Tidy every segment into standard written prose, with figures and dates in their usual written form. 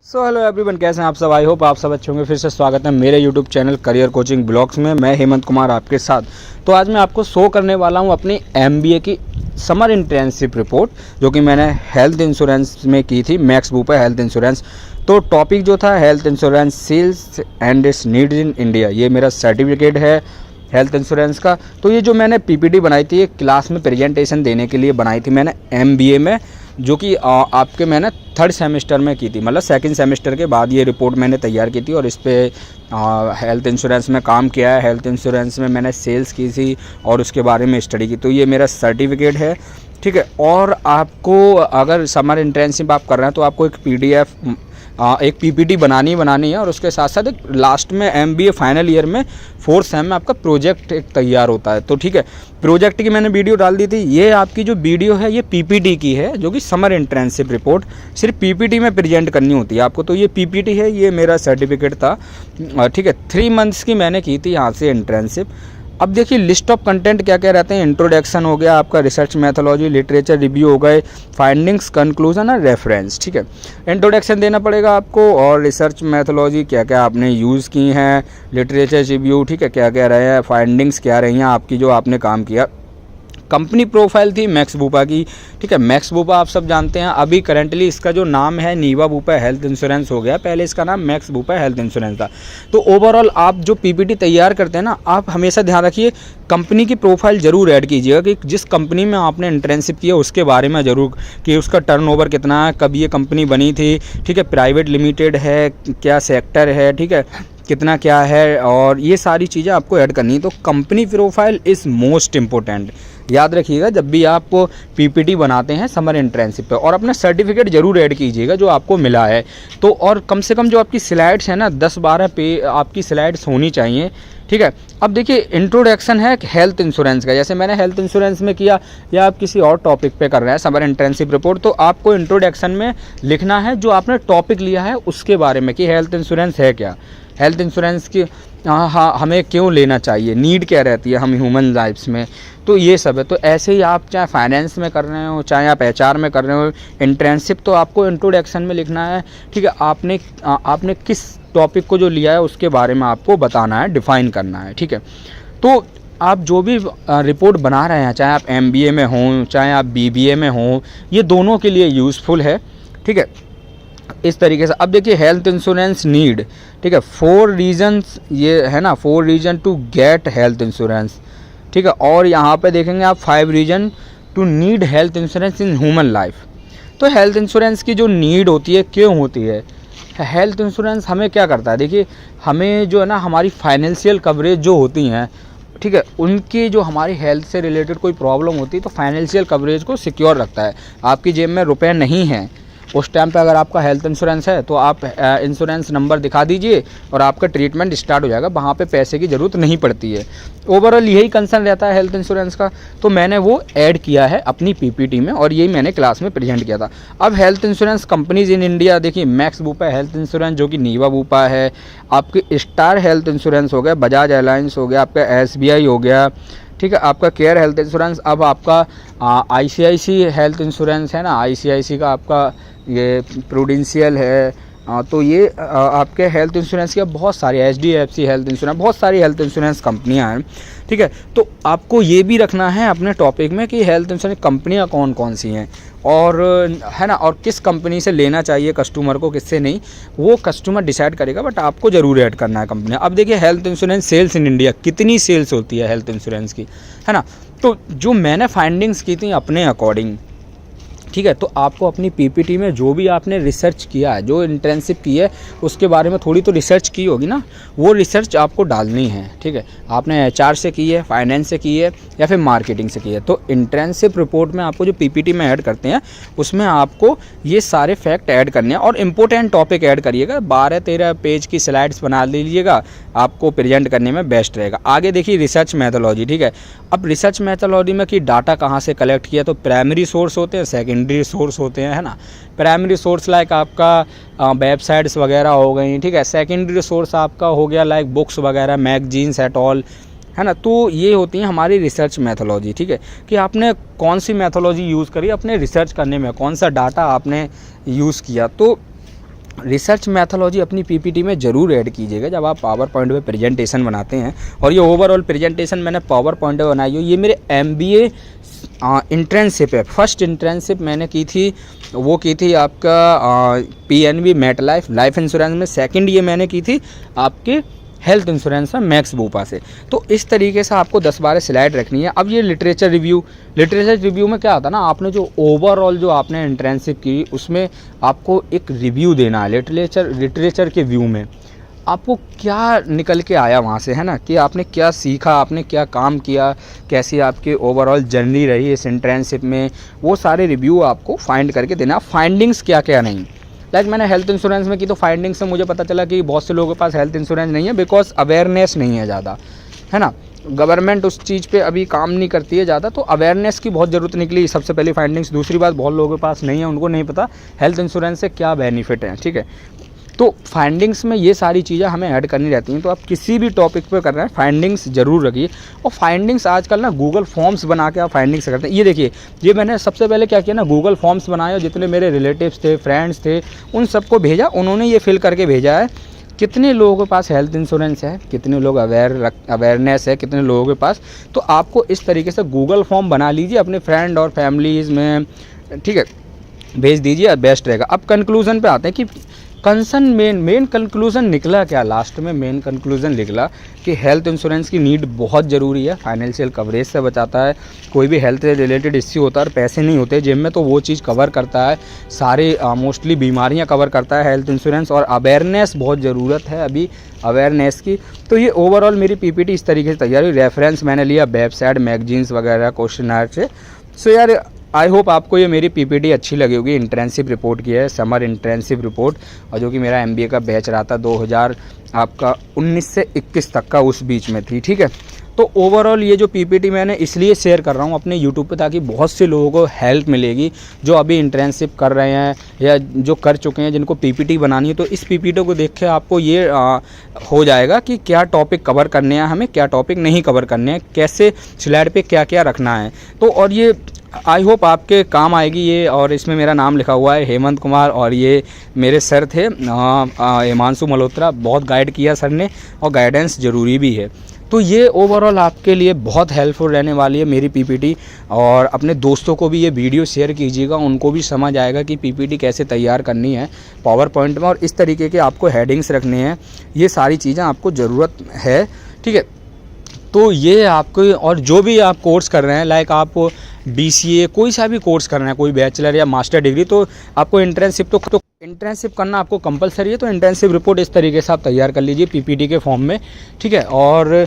So hello everyone, कैसे हैं आप सब। आई होप आप सब अच्छे होंगे। फिर से स्वागत है मेरे YouTube channel career coaching blogs में। मैं हेमंत कुमार आपके साथ। तो आज मैं आपको शो करने वाला हूं अपनी एमबीए की समर इंटर्नशिप रिपोर्ट, जो कि मैंने हेल्थ इंश्योरेंस में की थी, मैक्स बूपा हेल्थ इंश्योरेंस। तो टॉपिक जो था health insurance sales and its needs in India. ये मेरा सर्टिफिकेट है हेल्थ इंश्योरेंस का। तो ये जो मैंने पीपीटी बनाई थी, ये क्लास में प्रेजेंटेशन देने के लिए बनाई थी मैंने एमबीए में, जो कि आपके मैंने थर्ड सेमेस्टर में की थी, मतलब सेकंड सेमेस्टर के बाद ये रिपोर्ट मैंने तैयार की थी। और इस पर हेल्थ इंश्योरेंस में काम किया है। हेल्थ इंश्योरेंस में मैंने सेल्स की थी और उसके बारे में स्टडी की। तो ये मेरा सर्टिफिकेट है, ठीक है। और आपको अगर समर इंटर्नशिप आप कर रहे हैं तो आपको एक पीडीएफ एक पीपीटी बनानी है। और उसके साथ साथ एक लास्ट में एमबीए फाइनल ईयर में फोर्थ सेम में आपका प्रोजेक्ट एक तैयार होता है। तो ठीक है, प्रोजेक्ट की मैंने वीडियो डाल दी थी। ये आपकी जो वीडियो है ये पीपीटी की है, जो कि समर इंटर्नशिप रिपोर्ट सिर्फ पीपीटी में प्रेजेंट करनी होती है आपको। तो ये पीपीटी है, ये मेरा सर्टिफिकेट था, ठीक है। 3 मंथ्स की मैंने की थी यहाँ से इंटर्नशिप। अब देखिए लिस्ट ऑफ कंटेंट क्या क्या रहते हैं। इंट्रोडक्शन हो गया आपका, रिसर्च मैथोलॉजी, लिटरेचर रिव्यू हो गए, फाइंडिंग्स, कंक्लूजन और रेफरेंस, ठीक है। इंट्रोडक्शन देना पड़ेगा आपको, और रिसर्च मैथोलॉजी क्या क्या आपने यूज़ की हैं, लिटरेचर रिव्यू, ठीक है, क्या क्या रहे हैं, फाइंडिंग्स क्या रही हैं आपकी जो आपने काम किया। कंपनी प्रोफाइल थी मैक्स बूपा की, ठीक है। मैक्स बूपा आप सब जानते हैं, अभी करंटली इसका जो नाम है नीवा बूपा हेल्थ इंश्योरेंस हो गया, पहले इसका नाम मैक्स बूपा हेल्थ इंश्योरेंस था। तो ओवरऑल आप जो पीपीटी तैयार करते हैं ना, आप हमेशा ध्यान रखिए कंपनी की प्रोफाइल जरूर ऐड कीजिएगा कि जिस कंपनी में आपने इंटर्नशिप किया उसके बारे में जरूर, कि उसका टर्नओवर कितना है, कब ये कंपनी बनी थी, ठीक है, प्राइवेट लिमिटेड है, क्या सेक्टर है, ठीक है, कितना क्या है, और ये सारी चीज़ें आपको ऐड करनी है। तो company profile is most important, याद रखिएगा जब भी आप पीपीटी बनाते हैं समर इंटर्नशिप पे। और अपना सर्टिफिकेट जरूर ऐड कीजिएगा जो आपको मिला है। तो और कम से कम जो आपकी स्लाइड्स हैं ना, 10-12 पे आपकी स्लाइड्स होनी चाहिए, ठीक है। अब देखिए इंट्रोडक्शन है हेल्थ इंश्योरेंस का, जैसे मैंने हेल्थ इंश्योरेंस में किया, या आप किसी और टॉपिक पे कर रहे हैं समर इंटर्नशिप रिपोर्ट, तो आपको इंट्रोडक्शन में लिखना है जो आपने टॉपिक लिया है उसके बारे में, कि हेल्थ इंश्योरेंस है क्या, हेल्थ इंश्योरेंस की हाँ हमें क्यों लेना चाहिए, नीड क्या रहती है हम ह्यूमन लाइफ्स में। तो ये सब है। तो ऐसे ही आप चाहे फाइनेंस में कर रहे हो, चाहे आप एचआर में कर रहे हो इंटर्नशिप, तो आपको इंट्रोडक्शन में लिखना है, ठीक है। आपने किस टॉपिक को जो लिया है उसके बारे में आपको बताना है, डिफाइन करना है, ठीक है। तो आप जो भी रिपोर्ट बना रहे हैं, चाहे आप एमबीए में हों, चाहे आप बीबीए में हों, ये दोनों के लिए यूज़फुल है, ठीक है। इस तरीके से अब देखिए हेल्थ इंश्योरेंस नीड, ठीक है, 4 रीजन्स ये है ना, 4 reason to get health insurance, ठीक है। और यहाँ पे देखेंगे आप 5 reason to need health insurance in human life. तो हेल्थ इंश्योरेंस की जो नीड होती है, क्यों होती है, हेल्थ इंश्योरेंस हमें क्या करता है, देखिए हमें जो है ना हमारी फाइनेंशियल कवरेज जो होती हैं, ठीक है, उनकी जो हमारी हेल्थ से रिलेटेड कोई प्रॉब्लम होती है तो फाइनेंशियल कवरेज को सिक्योर रखता है। आपकी जेब में रुपए नहीं हैं उस टाइम पे, अगर आपका हेल्थ इंश्योरेंस है तो आप इंश्योरेंस नंबर दिखा दीजिए और आपका ट्रीटमेंट स्टार्ट हो जाएगा, वहाँ पे पैसे की ज़रूरत नहीं पड़ती है। ओवरऑल यही कंसर्न रहता है हेल्थ इंश्योरेंस का। तो मैंने वो ऐड किया है अपनी पीपीटी में, और यही मैंने क्लास में प्रेजेंट किया था। अब health insurance companies in India, देखिए मैक्स बूपा हेल्थ इंश्योरेंस जो कि नीवा बूपा है, आपकी स्टार हेल्थ इंश्योरेंस हो गया, बजाज एलायंस हो गया, आपका एसबीआई हो गया, ठीक है, आपका केयर हेल्थ इंश्योरेंस। अब आपका आईसीआईसी हेल्थ इंश्योरेंस है ना, आईसीआईसी का आपका ये प्रूडेंशियल है। तो ये आपके हेल्थ इंश्योरेंस के बहुत सारी, एचडीएफसी हेल्थ इंश्योरेंस, बहुत सारी हेल्थ इंश्योरेंस कंपनियां हैं, ठीक है। तो आपको ये भी रखना है अपने टॉपिक में कि हेल्थ इंश्योरेंस कंपनियां कौन कौन सी हैं, और है ना, और किस कंपनी से लेना चाहिए कस्टमर को, किससे नहीं, वो कस्टमर डिसाइड करेगा, बट आपको ज़रूर ऐड करना है कंपनियां। अब देखिए health insurance sales in India, कितनी सेल्स होती है हेल्थ इंश्योरेंस की, है ना। तो जो मैंने फाइंडिंग्स की थी अपने अकॉर्डिंग, ठीक है, तो आपको अपनी पीपीटी में जो भी आपने रिसर्च किया है, जो इंटर्नशिप की है उसके बारे में थोड़ी तो रिसर्च की होगी ना, वो रिसर्च आपको डालनी है, ठीक है। आपने एचआर से की है, फाइनेंस से की है, या फिर मार्केटिंग से की है, तो इंटर्नशिप रिपोर्ट में आपको जो पीपीटी में ऐड करते हैं उसमें आपको ये सारे फैक्ट ऐड करने हैं, और इम्पोर्टेंट टॉपिक ऐड करिएगा। 12-13 पेज की स्लाइड्स बना लीजिएगा, आपको प्रेजेंट करने में बेस्ट रहेगा। आगे देखिए रिसर्च मैथोलॉजी, ठीक है। अब रिसर्च मैथोलॉजी में कि डाटा कहाँ से कलेक्ट किया, तो प्राइमरी सोर्स होते हैं, सेकेंडरी सोर्स होते हैं, है ना। प्राइमरी सोर्स लाइक आपका वेबसाइट्स वगैरह हो गई, ठीक है। सेकेंडरी सोर्स आपका हो गया लाइक बुक्स वगैरह, मैगजीन्स एट ऑल, है ना। तो ये होती है हमारी रिसर्च मैथोलॉजी, ठीक है, कि आपने कौन सी मैथोलॉजी यूज़ करी अपने रिसर्च करने में, कौन सा डाटा आपने यूज़ किया। तो रिसर्च मैथोलॉजी अपनी पीपीटी में ज़रूर ऐड कीजिएगा जब आप पावर पॉइंट पे प्रेजेंटेशन बनाते हैं। और ये ओवरऑल प्रेजेंटेशन मैंने पावर पॉइंट पे बनाई हो, ये मेरे एमबीए इंटर्नशिप है। फर्स्ट इंटर्नशिप मैंने की थी, वो की थी आपका पीएनबी मेट लाइफ इंश्योरेंस में। सेकंड ये मैंने की थी आपके हेल्थ इंश्योरेंस में मैक्स बूपा से। तो इस तरीके से आपको 10-12 स्लाइड रखनी है। अब ये लिटरेचर रिव्यू में क्या आता है ना, आपने जो ओवरऑल जो आपने इंटर्नशिप की उसमें आपको एक रिव्यू देना है लिटरेचर के व्यू में आपको क्या निकल के आया वहाँ से, है ना, कि आपने क्या सीखा, आपने क्या काम किया, कैसी आपकी ओवरऑल जर्नी रही इस इंटर्नशिप में, वो सारे रिव्यू आपको फाइंड करके देना। फाइंडिंग्स क्या क्या नहीं, लाइक मैंने हेल्थ इंश्योरेंस में की तो फाइंडिंग्स से मुझे पता चला कि बहुत से लोगों के पास हेल्थ इंश्योरेंस नहीं है बिकॉज अवेयरनेस नहीं है ज़्यादा, है ना, गवर्नमेंट उस चीज़ पे अभी काम नहीं करती है ज़्यादा, तो अवेयरनेस की बहुत ज़रूरत निकली, सबसे पहली फाइंडिंग्स। दूसरी बात, बहुत लोगों के पास नहीं है, उनको नहीं पता हेल्थ इंश्योरेंस से क्या बेनिफिट है, ठीक है। तो फाइंडिंग्स में ये सारी चीज़ें हमें ऐड करनी रहती हैं। तो आप किसी भी टॉपिक पे कर रहे हैं फाइंडिंग्स ज़रूर रखिए। और फाइंडिंग्स आजकल ना गूगल फॉर्म्स बना के आप फाइंडिंग्स करते हैं। ये देखिए, ये मैंने सबसे पहले क्या किया ना, गूगल फॉर्म्स बनाए और जितने मेरे रिलेटिव्स थे, फ्रेंड्स थे, उन सबको भेजा, उन्होंने ये फिल करके भेजा है कितने लोगों के पास हेल्थ इंश्योरेंस है, कितने लोग अवेयरनेस है, कितने लोगों के पास। तो आपको इस तरीके से गूगल फॉर्म बना लीजिए, अपने फ्रेंड और फैमिलीज़ में, ठीक है, भेज दीजिए, बेस्ट रहेगा। अब कंक्लूज़न पे आते हैं कि कंसर्न मेन कंक्लूज़न निकला क्या। लास्ट में मेन कंक्लूज़न निकला कि हेल्थ इंश्योरेंस की नीड बहुत ज़रूरी है, फाइनेंशियल कवरेज से बचाता है। कोई भी हेल्थ से रिलेटेड इश्यू होता है और पैसे नहीं होते जिम में, तो वो चीज़ कवर करता है, सारे मोस्टली बीमारियां कवर करता है हेल्थ इंश्योरेंस। और अवेयरनेस बहुत ज़रूरत है अभी अवेयरनेस की। तो ये ओवरऑल मेरी पीपीटी इस तरीके से तैयार हुई। रेफरेंस मैंने लिया वेबसाइट, मैगजीन्स वगैरह, क्वेश्चनर से। सो यार आई होप आपको ये मेरी पीपीटी अच्छी लगी होगी। इंटर्नशिप रिपोर्ट की है, समर इंटर्नशिप रिपोर्ट, और जो कि मेरा एमबीए का बैच रहा था 2019 से 21 तक का, उस बीच में थी, ठीक है। तो ओवरऑल ये जो पीपीटी मैंने इसलिए शेयर कर रहा हूँ अपने यूट्यूब पे, ताकि बहुत से लोगों को हेल्प मिलेगी जो अभी इंटर्नशिप कर रहे हैं या जो कर चुके हैं, जिनको पीपीटी बनानी है। तो इस पीपीटी को देख के आपको ये हो जाएगा कि क्या टॉपिक कवर करने हैं हमें, क्या टॉपिक नहीं कवर करने हैं, कैसे स्लाइड पे क्या क्या रखना है। तो और ये आई होप आपके काम आएगी ये। और इसमें मेरा नाम लिखा हुआ है हेमंत कुमार, और ये मेरे सर थे हिमांशु मल्होत्रा। बहुत गाइड किया सर ने, और गाइडेंस ज़रूरी भी है। तो ये ओवरऑल आपके लिए बहुत हेल्पफुल रहने वाली है मेरी पीपीटी। और अपने दोस्तों को भी ये वीडियो शेयर कीजिएगा, उनको भी समझ आएगा कि पीपीटी कैसे तैयार करनी है पावर पॉइंट में, और इस तरीके के आपको हेडिंग्स रखने हैं। ये सारी चीज़ें आपको ज़रूरत है, ठीक है। तो ये आपको, और जो भी आप कोर्स कर रहे हैं, लाइक आप बीसीए कोई सा भी कोर्स कर रहे हैं, कोई बैचलर या मास्टर डिग्री, तो आपको इंटर्नशिप करना आपको कंपलसरी है। तो इंटर्नशिप रिपोर्ट इस तरीके से आप तैयार कर लीजिए पीपीटी के फॉर्म में, ठीक है। और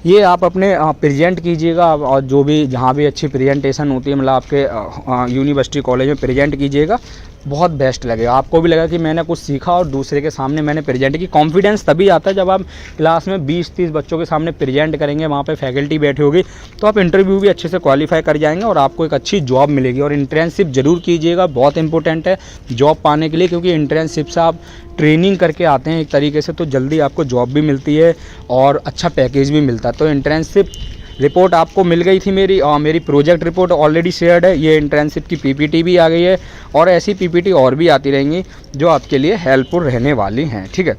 ये आप अपने प्रेजेंट कीजिएगा, और जो भी जहाँ भी अच्छी प्रेजेंटेशन होती है, मतलब आपके यूनिवर्सिटी कॉलेज में प्रेजेंट कीजिएगा, बहुत बेस्ट लगेगा। आपको भी लगा कि मैंने कुछ सीखा और दूसरे के सामने मैंने प्रेजेंट की। कॉन्फिडेंस तभी आता है जब आप क्लास में 20-30 बच्चों के सामने प्रेजेंट करेंगे, वहाँ पे फैकल्टी बैठी होगी, तो आप इंटरव्यू भी अच्छे से क्वालिफाई कर जाएंगे और आपको एक अच्छी जॉब मिलेगी। और इंटर्नशिप जरूर कीजिएगा, बहुत इंपॉर्टेंट है जॉब पाने के लिए, क्योंकि इंटर्नशिप से आप ट्रेनिंग करके आते हैं एक तरीके से, तो जल्दी आपको जॉब भी मिलती है और अच्छा पैकेज भी मिलता है। तो इंटर्नशिप रिपोर्ट आपको मिल गई थी मेरी, और मेरी प्रोजेक्ट रिपोर्ट ऑलरेडी शेयर्ड है। ये इंटर्नशिप की पीपीटी भी आ गई है, और ऐसी पीपीटी और भी आती रहेंगी जो आपके लिए हेल्पफुल रहने वाली हैं, ठीक है।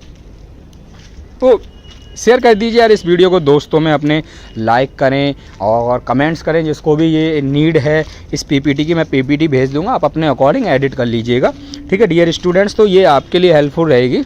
तो शेयर कर दीजिए यार इस वीडियो को दोस्तों में अपने, लाइक करें और कमेंट्स करें, जिसको भी ये नीड है इस पीपीटी की। मैं पीपीटी भेज दूंगा, आप अपने अकॉर्डिंग एडिट कर लीजिएगा, ठीक है डियर स्टूडेंट्स। तो ये आपके लिए हेल्पफुल रहेगी।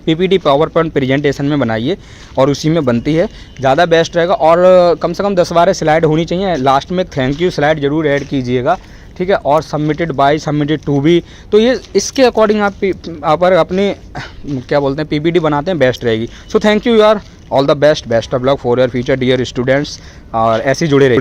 पीपीटी पावर पॉइंट प्रेजेंटेशन में बनाइए और उसी में बनती है, ज़्यादा बेस्ट रहेगा। और कम से कम 10-12 स्लाइड होनी चाहिए। लास्ट में थैंक यू स्लाइड जरूर ऐड कीजिएगा, ठीक है। और submitted by, submitted to be, तो ये इसके अकॉर्डिंग आप अपनी क्या बोलते हैं पीपीटी बनाते हैं, बेस्ट रहेगी। सो थैंक यू यार, all the best of luck for your future dear students, और ऐसे जुड़े रहिए।